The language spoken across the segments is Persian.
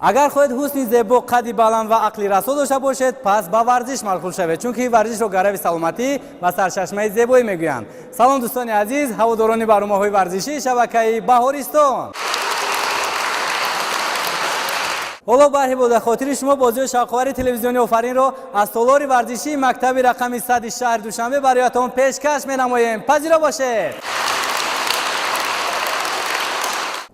اگر خواهید حسن زیبا، قدی بلند و عقلی رسا داشته باشید، پس با ورزش مشغول شوید، چون ورزش رو گروه سلامتی و سرچشمه زیبایی میگویند. سلام دوستان عزیز، هواداران برنامه‌های ورزشی شبکه بهارستان. حالا برای به خاطر شما بازی شاقوری تلویزیونی آفرین رو از سالار ورزشی مکتب رقم 100 شهر دوشنبه برایتان پیشکش می‌نماییم. پذیرا باشید.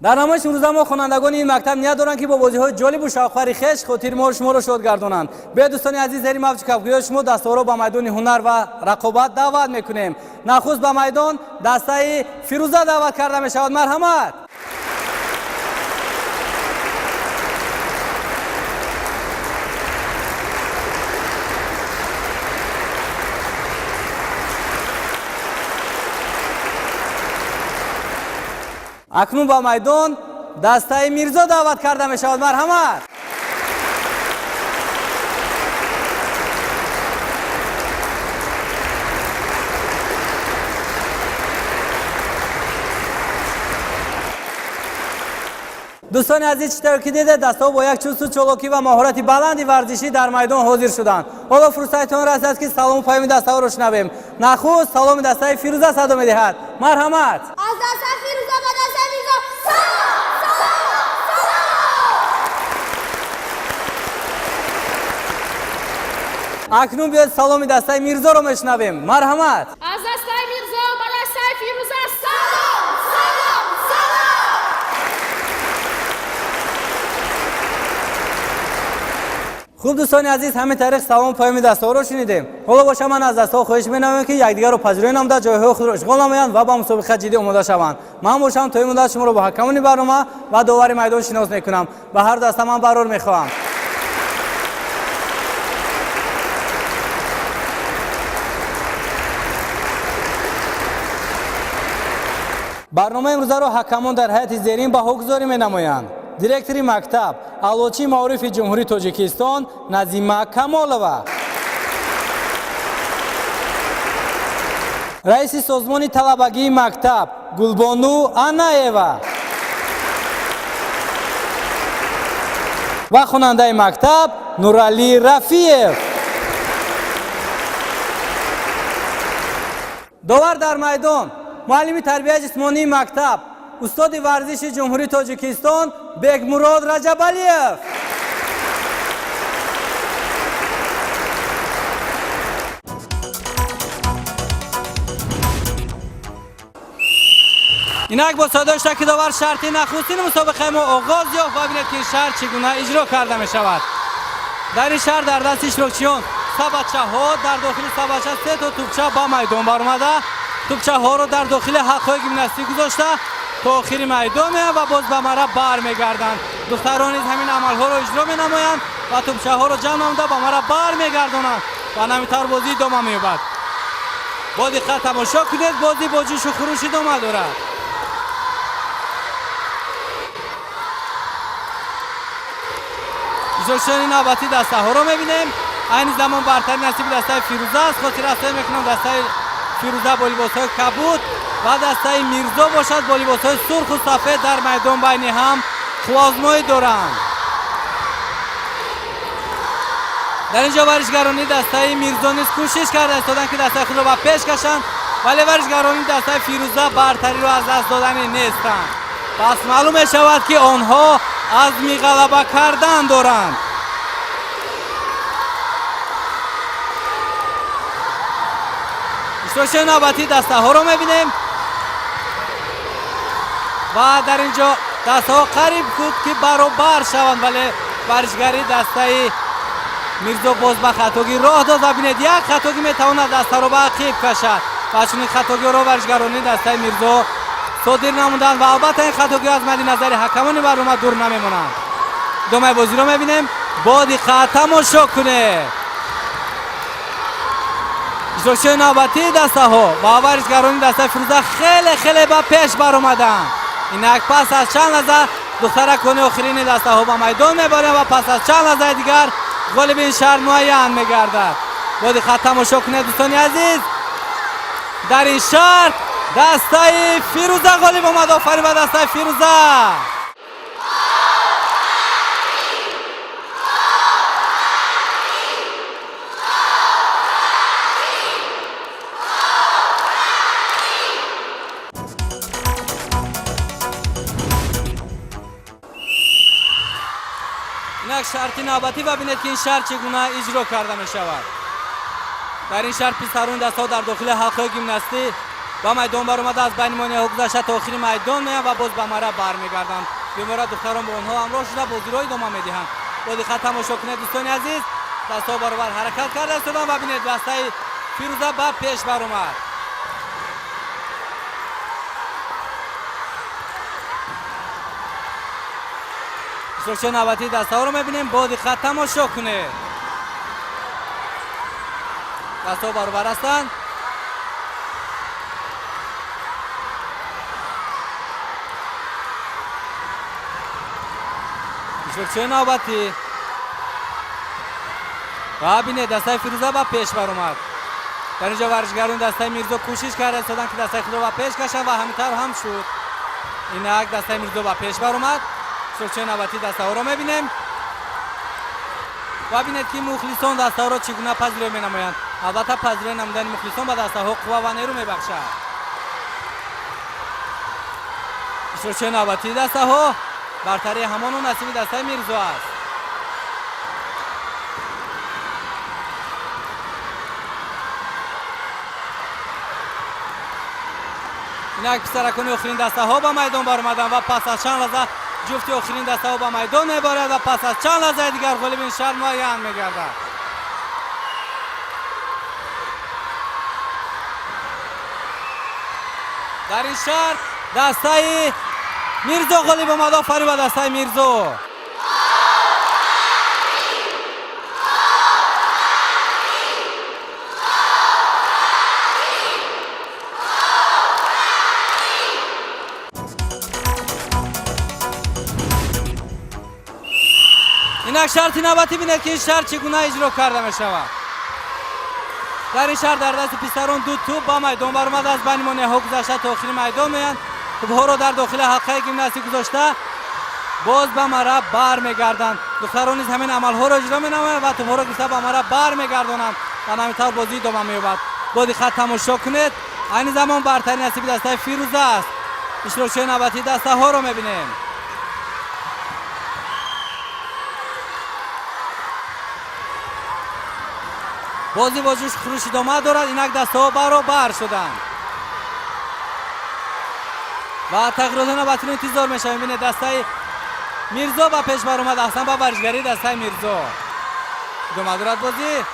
در نمایش امروز ما خوانندگان این مکتب نیت دارند که با بازی‌های جالب و شاقوری خوش خاطر ما شما را شاد گردانند. به دوستان عزیز در این موج کپگوی شما دسته‌ها به میدان هنر و رقابت دعوت می‌کنیم. نخست به میدان دسته فیروزه دعوت کرده می‌شود. مرحمت. اکنون با میدان دسته میرزا دعوت کرده می شود. مرحمت. دوستان عزیز چطور که دیده دسته با یک چوست و چالاکی و مهارت بلندی ورزشی در میدان حاضر شدند. حالا فرصتتان رسید که سلام و پیام دسته ها را شنویم. نخست سلام دسته فیروزه صدا می‌دهد. مرحمت. از دسته فیروزه به دسته میرزا سلام سلام. اکنون بیاید سلام دسته میرزا را میشنویم. مرحمت. از دسته میرزا به دسته فیروزه سلام سلام سلام. خوب دوستان عزیز، همین طریق سلام پیام دسته ها را شنیدیم. حالا باشه من از دسته ها خواهش می‌کنم که یکدیگر را پذیرایی نموده جایهای خود را اشغال نمایند و با مسابقه جدی آماده شوند. من باشم تا این مدت شما را با حکمان برنامه و داور میدان شناس میکنم. به هر دسته من قرار میخواهم. برنامه امروز را حکمان در هیئت زیرین بهاگذاری می‌نمایند. دیرکتوری مکتب اعلاچی معارف جمهوری تاجیکستان نظیمه کمالова، رئیس سازمان طلبگی مکتب گلبانو اناєва و خواننده مکتب نورعلی رفیعов. داور در میدان معلم تربیت جسمانی مکتب استاد ورزش جمهوری تاجیکستان بگمراد رجبالیف. اینک با صدای شکی داور شرطی نخستین مسابقه ما آغاز یافت و ببینید که شرط چگونه اجرا کرده می شود. در این شرط در دست اشتراکچیان سه بچه ها در داخل سه بچه 3 تا توپچه با میدان برآمده. توپچه ها رو در داخل حلقه گیمناستیک گذاشته تا آخر میدان و باز به مرا برمیگردند. دختران نیز همین عملها را اجرا می‌نمایند و توپچه ها را جمع نموده به مرا برمیگردانند و همینطور بازی ادامه می‌یابد. با دقت تماشا کنید، بازی با جوش و خروش ادامه دارد. اجراشدن نوبتی دسته ها را می‌بینیم. این زمان برترین نصیب دسته فیروزه است. خاطر رسته می‌کنم دسته فیروزه با لباس‌های کبود و دسته میرزا باشد با لباس‌های سرخ و سفید در میدان بین هم خوازمایی دارند. در اینجا ورزشگرانی دسته میرزا نیز کوشش کرده استادن که دسته خود را به پیش کشند، ولی ورزشگرانی دسته فیروزه برتری را از دست دادنی نیستند. پس معلوم می شود که آنها عزم غلبه کردن دارند. اشتراک نوبتی دسته ها رو میبینیم و در اینجا دسته ها قریب بود که برابر شوند، ولی ورزشگری دسته میرزا باز به خطاگی راه داد و ببینید یک خطاگی میتواند دسته رو به عقب کشد و چون این خطاگی رو ورزشگرانی دسته میرزا صادر نمودند و البته این خطاگی از مد نظر حکمان برنامه دور نمیمونند. ادامه بازی رو میبینیم، با دقت تماشا کنید. اشتراک نوبتی دسته ها و ورزشگران دسته فیروزه خیلی به پیش برآمدند. اینک پس از چند لحظه دخترکان آخرین دسته ها به میدان میبرند و پس از چند لحظه دیگر غالب این شرط معین میگردد. با دقت تماشا کنید دوستان عزیز. در این شرط دسته فیروزه غالب آمد. آفرین به دسته فیروزه. اینک شرط نوبتی و ببینید که این شرط چگونه اجرا کرده می شود. در این شرط پسران دست‌ها در داخل حلقه گیمناستیک با میدان برآمده از بین مانع گذشته تا آخر میدان میآیند و باز به مرا برمیگردند. بیمار دختران با آنها همراه شده بازی را ادامه میدهند. با دقت تماشا کنید دوستان عزیز، دست‌ها برابر حرکت کرده شدند و ببینید دسته فیروزه به پیش برآمد. اشتراکچی نوبتی دست‌ها رو می‌بینیم، با دقت تماشا کنید. دست‌ها برابر هستند. اشتراکچی نوبتی و ببینید دسته فیروزه به پیش برآمد. در اینجا ورزشگران دسته میرزا کوشش کرده استادن که دسته خود را به پیش کشند و همینطور هم شد. اینک دسته میرزا به پیش برآمد. اشتراکچی نوبتی دسته ها را می‌بینیم و ببینید که مخلصان دسته ها را چگونه پذیرایی می‌نمایند. البته پذیرایی نمودن مخلصان به دسته ها قوه و نیرو می‌بخشد. اشتراکچی نوبتی دسته ها برتری همان و نصیب دسته میرزا است. اینک پسرکان آخرین دسته ها به میدان برآمدند و پس از چند لحظه جفت آخرین دسته ها به میدان میبارد و پس از چند لحظه دیگر غالب این شرط معین میگردد. در این شرط دسته میرزا غالب آمد. آفرین به دسته میرزا. اینک شرط نوبتی بینید که این شرط چگونه اجرا کرده می شود. در این شرط در دست پسران دو توپ با میدان برآمده از بین مانع ها گذشته تا آخر میدان میآیند. توپ‌ها را در داخل حلقه گیمناستیک گذاشته باز به مرا برمیگردند. دختران نیز همین عملها را اجرا می‌نمایند و توپ‌ها را گرفته به مرا برمیگردانند و همینطور بازی ادامه می‌یابد. با دقت تماشا کنید. این زمان برتری نصیب دسته فیروزه است. اشتراکچی نوبتی دسته ها را می‌بینیم. بازی با جوش خروش ادامه دارد. اینک دسته ها برابر شدند و تغییرات نوبتی انتظار میشه. میبینید دسته میرزا به پیش برآمد. اصلا با ورزشگری دسته میرزا ادامه دارد بازی.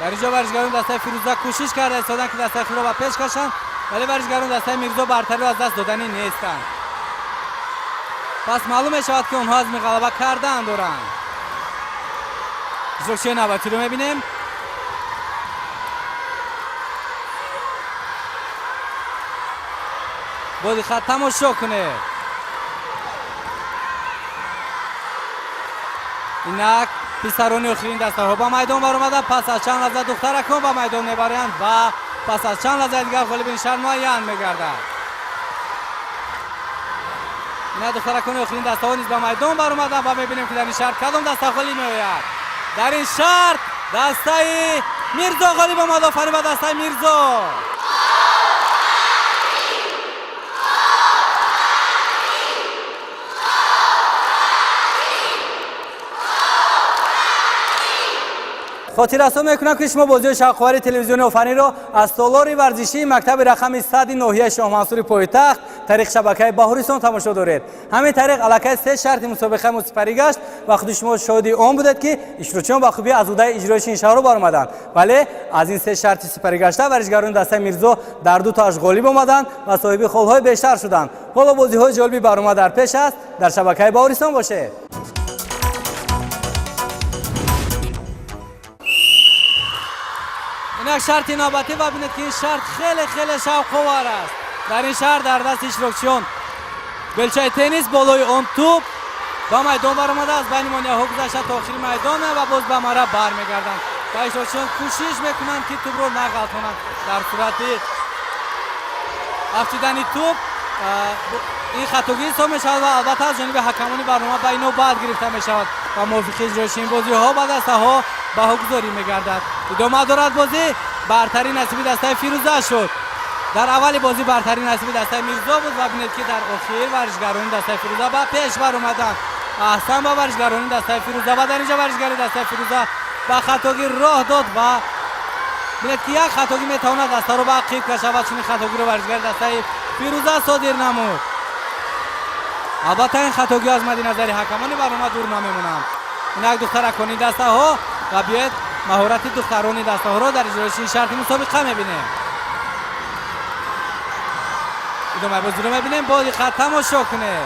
در اینجا ورزشگران دسته فیروزه کوشش کرده استادن که دسته خود را به پیش کشند، ولی ورزشگران دسته میرزا برتری را از دست دادنی نیستند. پس معلوم می شود که اونها از غلبه کردن دارند. اشتراکچی نوبتی رو میبینیم. با دقت تماشا کنه. اینک پسران آخرین دسته ها با میدان برآمده. پس از چند لحظه دخترکان با میدان میبرند و پس از چند لحظه دیگر غالب این شرط معین میگردد. اینا دخترکان آخرین دسته ها نیز به میدان برآمدند و میبینیم که در این شرط کدام دسته غالب میآید. در این شرط دسته میرزا غالب آمد. آفرین به دسته میرزا. خاطر میکنم که شما بازی شاهکار تلویزیون آفرین را از سالار ورزشی مکتب رقم 100 ناحیه شاه منصور پایتخت طریق شبکه بهاریستان تماشا دارید. همین طریق علاقه سه شرط مسابقه مسپری گشت و خود شما شاهد آن بودید که اشتراکچیان با خوبی از عهده اجرایش این شهر برآمدند. ولی از این سه شرط سپری گشته ورزشگران دسته میرزا در دو تاش غالب آمدند و صاحب خولهای بیشتر شدند. حالا بازی های جالبی برآمده در پیش است. در شبکه بهاریستان باشید. اینک شرط نوبتی و ببینید که این شرط خیلی شوق‌آور است. در این شرط در دست اشتراکچیان بلچه تنیس بالای آن توپ با میدان برآمده از بین مانع ها گذشته تا آخر میدان و باز به مرا برمیگردند و اشتراکچیان کوشش میکنند که توپ رو نغلطانند. در صورت افچیدن توپ این خطاگیری حساب می شود و البته از جانب حکمانی برنامه به اینو بعد گرفته می شود و موافق اجرایش این بازی ها به دسته ها بهاگذاری می گردد. ادامه دارد بازی. برتری نصیب دسته فیروزه شد. در اول بازی برتری نصیب دسته میرزا بود و ببینید که در اخیر ورزشگران دسته فیروزه با پیش بر اومدن. احسن با ورزشگران دسته فیروزه و در اینجا ورزشگر دسته فیروزه با خطاگی راه داد و ببینید که یک خطاگی میتواند دسته رو به عقب کشود. چون خطاگی رو ورزشگر دسته فیروزه صادر نمود. البته این خطاگی از مد نظر حکمانی برنامه دور نمیمونم. این یک دخترکانی دسته ها و بیاید مهارت دخترانی دسته ها رو در اجرای شرط مسابقه میبینیم. ادامه بازی رو میبینیم. با دقت تماشا کنه.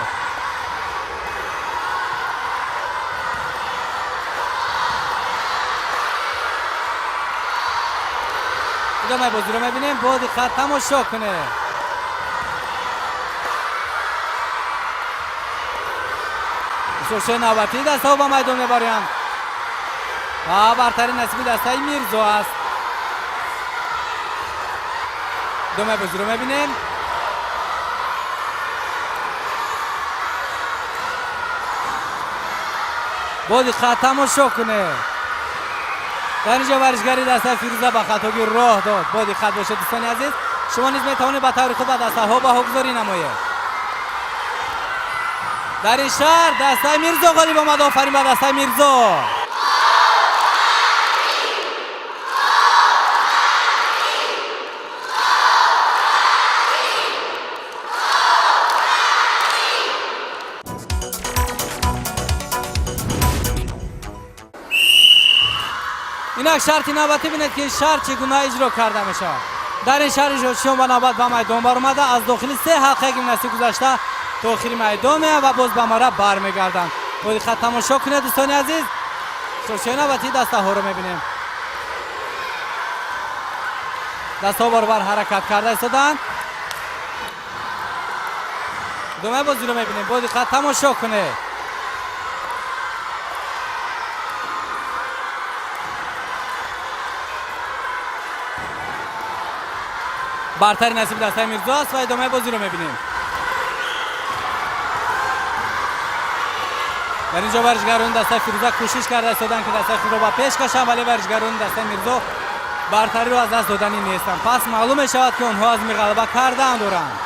ادامه بازی رو میبینیم. با دقت تماشا کنه. شوشه نوبتی دسته ها با میدان میبارند و برتری نصیب دسته میرزا است. ادامه بازی رو میبینیم. با دقت تماشا کنه. در اینجا ورزشگری دسته فیروزه با خطاگی راه داد. با دقت باشید دوستان عزیز. شما نیز میتوانید با طور خوب دسته ها بهاگذاری نمایید. در این شهر دسته میرزا غالب آمد. آفرین به دسته میرزا. اینک شرط نوبتی بینید که شرط چگونه اجرا کرده میشه. در این شهر اجرا با نوبت به میدان برآمده. از داخل سه حلقه گیمناستیک گذشته تا آخر میدان و باز به مرا برمیگردند. با دقت تماشا کنید دوستان عزیز. شرط نوبتی دسته ها رو میبینیم. دسته ها بار حرکت کرده ایستادن. ادامه بازی رو میبینیم. با دقت تماشا کنید. برتری نصیب دسته میرزا است و ادامه بازی رو میبینیم. در اینجا ورزشگران دسته فیروزه کوشش کرده ایستادن که دسته خود را به پیش کشند ولی ورزشگران دسته میرزا برتری رو از دست دادنی نیستند. پس معلوم میشود که آنها از غلبه کردن دارند.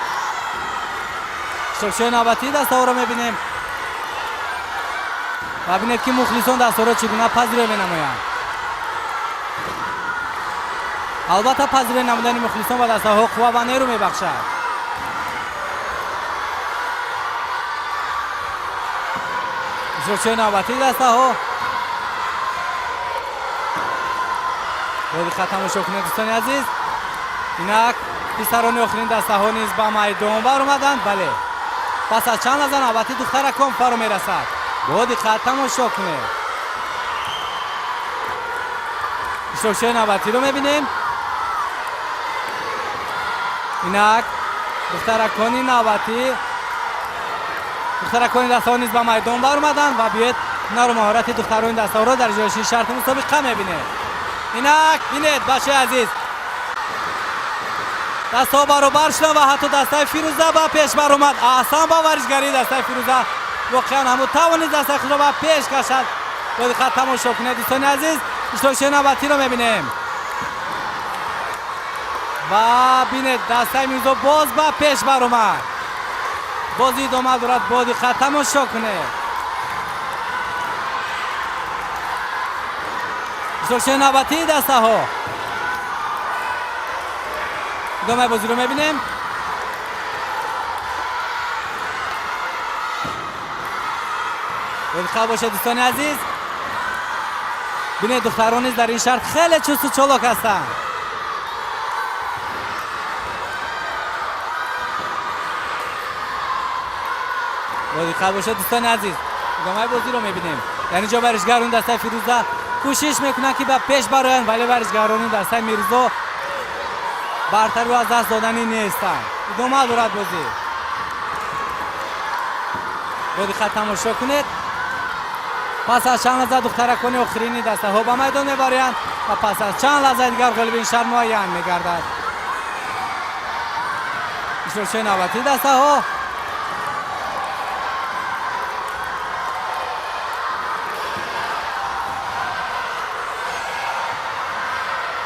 شوشه نوبتی دسته ها رو میبینیم. و ببینید که مخلصان دسته را چگونه پذیرایی مینمایند. البته پذیرایی نمودن مخلصان و دسته ها قوه و نیرو میبخشد. شوشه نوبتی دسته ها. با دقت تماشا کنید دوستان عزیز. اینک پسران آخرین دسته ها نیز به میدان برآمدند. بله پس از چند لحظه نوبتی دخترکان فرا میرسد. با دقت تماشا کنید. شوشه نوبتی رو میبینیم. اینک دخترکانی نوبتی دخترکانی دسته ها نیز به میدان برآمدند و بیاید اینا رو مهارت دختران دسته ها رو در اجرای شرط مسابقه میبینید. اینک بینید بچه عزیز دسته ها برابر شدن و حتی دسته فیروزه با پیش بر اومد. احسن با ورزشگری دسته فیروزه واقعا همون توانید دسته خود را با پیش کشد. با دقت تماشا کنید دوستان عزیز. شوشه نوبتی رو میبینیم و بینید دسته میرزا باز با پیش بر اومد. بازی ادامه دارد. با دقت تماشا کنید. شوشه نوبتی دسته ها. ادامه بازی رو میبینیم. دقت باشید دوستان عزیز. بینید دختران در این شهر خیلی چست و چالاک هستند. با دقت باشید دوستان عزیز. ادامه بازی رو میبینیم. در اینجا ورزشگران دسته فیروزه کوشش میکنن که به پیش برایند ولی ورزشگران دسته میرزا برتری رو از دست دادنی نیستند. ادامه دارد بازی. با دقت تماشا کنید. پس از چند لحظه دخترکان آخرین دسته ها به میدان میبارند و پس از چند لحظه دیگر غالب این شهر معین میگردد. شوشه نوبتی دسته ها.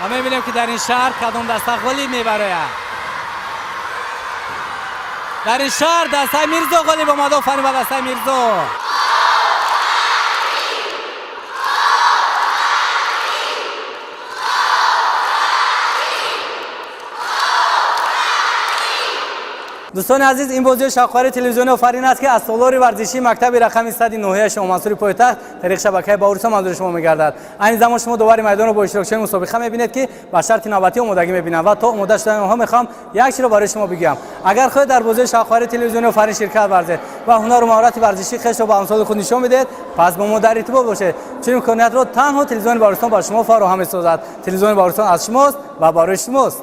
و میبینیم که در این شهر کدام دسته غالب میبراید. در این شهر دسته میرزا غالب آمده. آفرین به دسته میرزا. دوستان عزیز، این بازی شاهکار تلویزیونی آفرین است که از سالار ورزشی مکتب رقم 109 شما منصور پایتخت طریق شبکه باورسا منظور شما میگردد. این زمان شما دوباره میدان رو با اشتراکچیان مسابقه میبینید که با شرط نوبتی آمادگی میبینند و تا آماده شدن اونها میخوام یک چیز رو برای شما بگم. اگر خود در بازی شاهکار تلویزیونی آفرین شرکت ورزید و هنر و مهارت ورزشی خودت رو با امثال خود نشون میدید، پس با ما در ارتباط باشید. چون امکانیت رو تنها تلویزیون باورسا با شما فراهم می‌سازد. تلویزیون باورسا از شماست و برای شماست.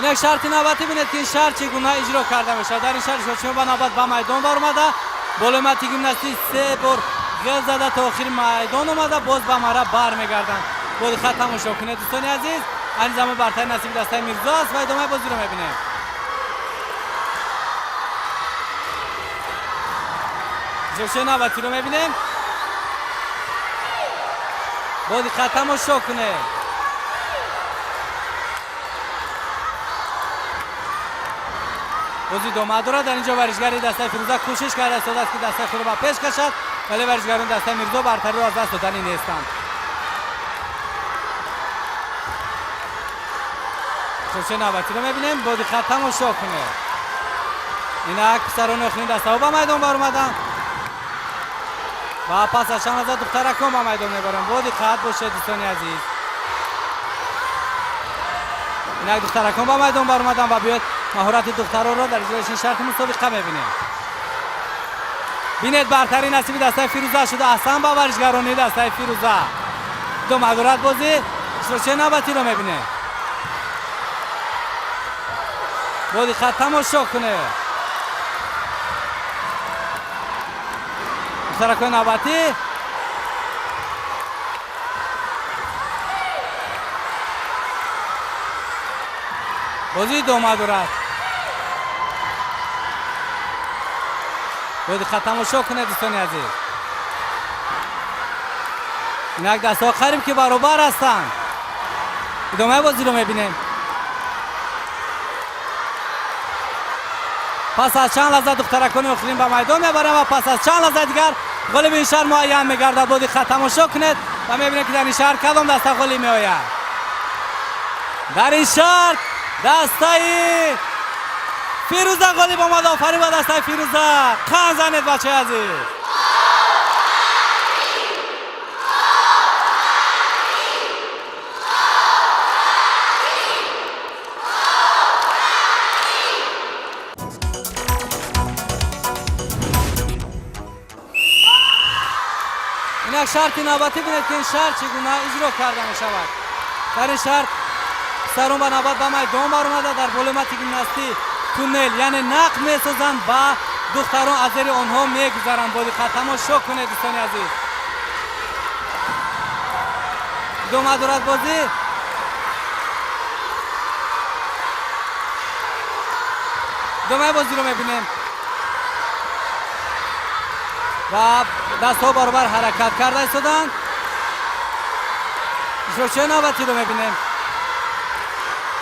این شرط نوبتی بینید که این شرط چگونه اجرا کرده میشه. در این شرط شما به نوبت به میدان برآمده، بالومتی گیمناستیک 3 بار گل زده تا آخر میدان اومده، باز به مرا برمیگردند. بود خط تماشا کنید دوستان عزیز. این زمان برتر نصیب دسته میرزا است و ادامه بازی رو میبینیم. شرط نوبتی رو میبینیم. بود خط تماشا کنید. بازی دومه دارد. در اینجا ورزشگری دسته فیروزه کوشش کرده است که دسته خود را پیش کشد، ولی ورزشگران دسته میرزا برتری را از دست دادنی نیستند. شوشه نوبتی رو میبینیم. بازی خط تماشا کنه. اینک پسران آخرین دسته ها به میدان برآمدند و پس از چند لحظه دخترکان به میدان میبرند. بازی خط باشه دوستان عزیز. اینک دخترکان به میدان برآمدند و بیاید مهارت دختران را در اجرای شرط مسابقه می‌بینیم. بینید برتری نصیب دسته فیروزه شده. اصلا با ورزشگرانی دسته فیروزه. دو مهارت بازی شوشه نوبتی رو می‌بینه. بازی خط تماشا کنه. دخترکان نوبتی بازی دومه دارد. باید خط تماشا کنه دوستان عزیز. این یک دست آخریم که برابر هستند. ادامه بازی رو میبینیم. پس از چند لحظه دخترکان آخرین به میدان میبرند و پس از چند لحظه دیگر غالب این شهر معین میگردد. باید خط تماشا کنید و میبینید که در این شهر کدام دسته غالب میآید. در این شهر دسته فیروزه غالب آمد. آفرین به دسته فیروزه. خان زنید بچه عزیز. این یک شرط نوبتی بینید که این شرط چگونه اجرا کرده می شود. در این شرط سرون به نوبت به میدان برآمده. در بالومت گیمناستیک تونل یعنی نقل میسازند با دختران از زیر آنها میگذرند. باید خط تماشا کنید دوستان عزیز. دومه دارد بازی. دومه بازی رو میبینیم و دست ها برابر حرکت کرده ایستادند. شوشه نوبتی رو میبینیم.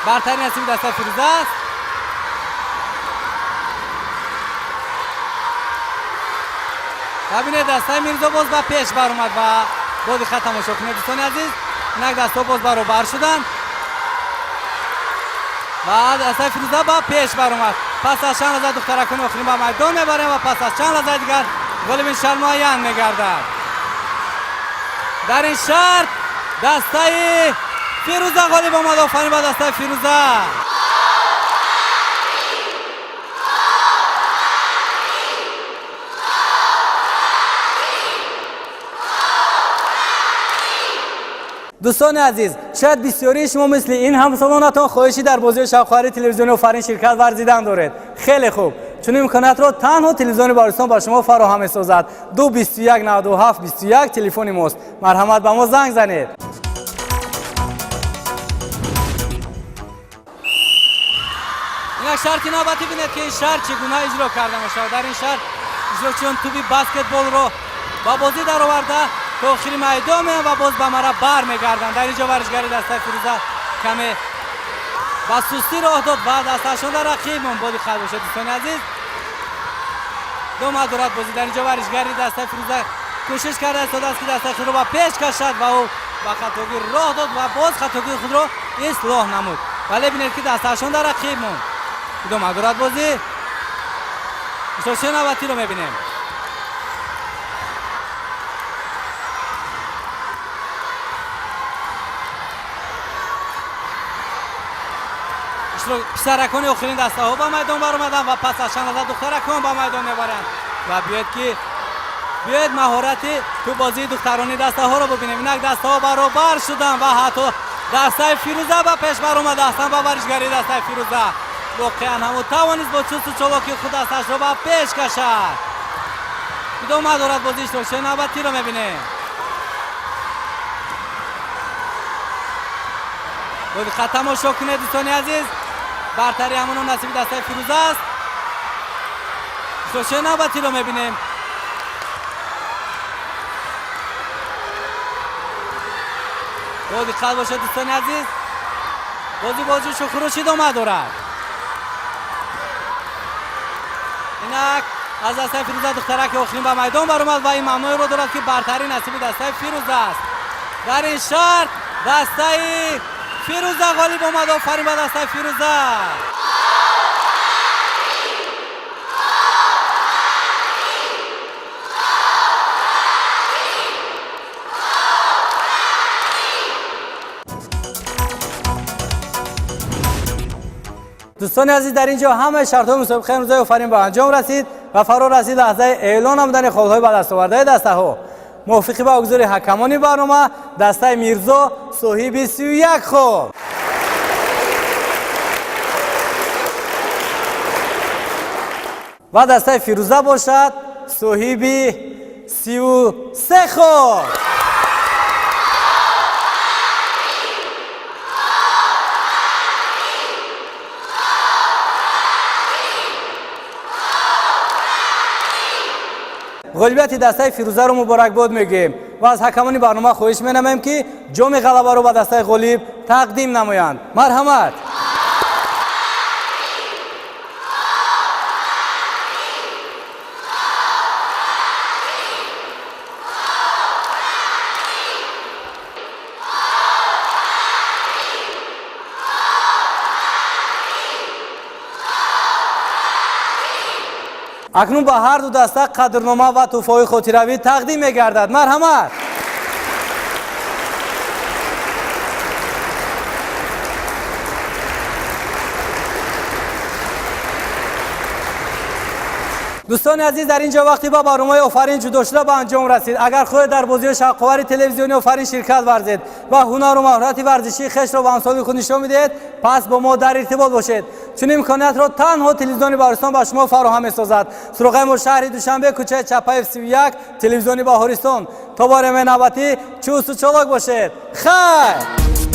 برتری نصیب دسته فیروزه است. ببینید دسته میرزا باز به پیش برآمد و باید خط تماشا کنید دوستان عزیز. این دسته باز برابر شدند و دسته فیروزه به پیش برآمد. پس از چند لحظه دخترکان آخرین به میدان میبرند و پس از چند لحظه دیگر غالب این شهر معین میگردد. در این شهر دسته فیروزه غالب آمد. آفرین به دسته فیروزه. دوستان عزیز، شاید بسیاری شما مثل این همسالانتان خواهشی در بازی شاهکار تلویزیونی آفرین شرکت ورزیدن دارید. خیلی خوب. چون امکانات را تنها تلویزیون باورسا با شما فراهم می‌سازد. 221 97 21 تلفن ماست. مرحمت به ما زنگ زنید. این شرط نوبتی بینید که این شرط چگونه اجرا کرده میشه. در این شرط اجراچیان توپی بسکتبال رو با بازی در آورده تا آخر میدان و باز به مرا برمیگردند. در اینجا ورزشگری دسته فیروزه کمی با سستی راه داد و دستشون در رقیب بازی خراب شد. دوستان عزیز دو مهارت بازی در اینجا ورزشگری دسته فیروزه کوشش کرده است که دسته خود را با پیش کشد و او با خطاگی راه داد و باز خطاگی خود را اصلاح نمود، ولی ببینید که دستشون در رقیب موند. دو مهارت بازی شوشن نوبتی رو میبینیم. پسرکان آخرین دسته ها با میدان برآمدن و پس از چند لحظه دخترکان با میدان میبرند و بیاید مهارت تو بازی دخترانی دسته ها رو ببینیم. اینک دسته ها برابر شدن و حتی دسته فیروزه با پیش برآمده هستند با ورزشگری دسته فیروزه واقعا هم توانست با چوست و چالاکی خود دستش رو با پیش کشد. دو مهارت بازی شوشن نوبتی رو میبینیم. بازی ختم و شکنه دوستان عزیز، برتری همون نصیب دسته فیروزه است. شوشن نوبتی رو میبینیم. بازی خط باشه دوستان عزیز، بازی شخروش ادامه دارد. اینک از دسته فیروزه دخترک آخرین به میدان برآمد و این معنی رو دارد که برتری نصیب دسته فیروزه است. در این شرط دسته فیروزه غالب آمد. آفرین به دسته فیروزه. دوستان عزیز در اینجا همه شرط‌های مسابقه امروز آفرین به انجام رسید و فرا رسید لحظه اعلان آمدن خالدهای به دست آورده دسته ها. موافقی با گزارش حکمانی برنامه دسته میرزا صاحب 31 خود و دسته فیروزه باشد صاحب 33 خود. غالبیت دسته فیروزه رو مبارک باد میگیم و از حکمانی برنامه خواهش می‌نمایم که جام غلبه رو به دسته غالب تقدیم نمایند. مرحمت. اکنون به هر دو دسته قدرنامه و تحفه‌های خاطروی تقدیم می‌گردد. مرحمت. دوستان عزیز در اینجا وقتی با برنامه آفرین جدا شده به انجام رسید. اگر خود در بازی شقاور تلویزیونی آفرین شرکت ورزید و هنر و مهارت ورزشی خویش را به امثال خود نشان میدهید، پس با ما در ارتباط باشید. چون امکانیت را تنها تلویزیون بهارستان به شما فراهم می‌سازد. سراغ ما شهر دوشنبه کوچه چپای 31 تلویزیون بهارستان. تا بار نوبتی چوست و چالاک باشید. خیر.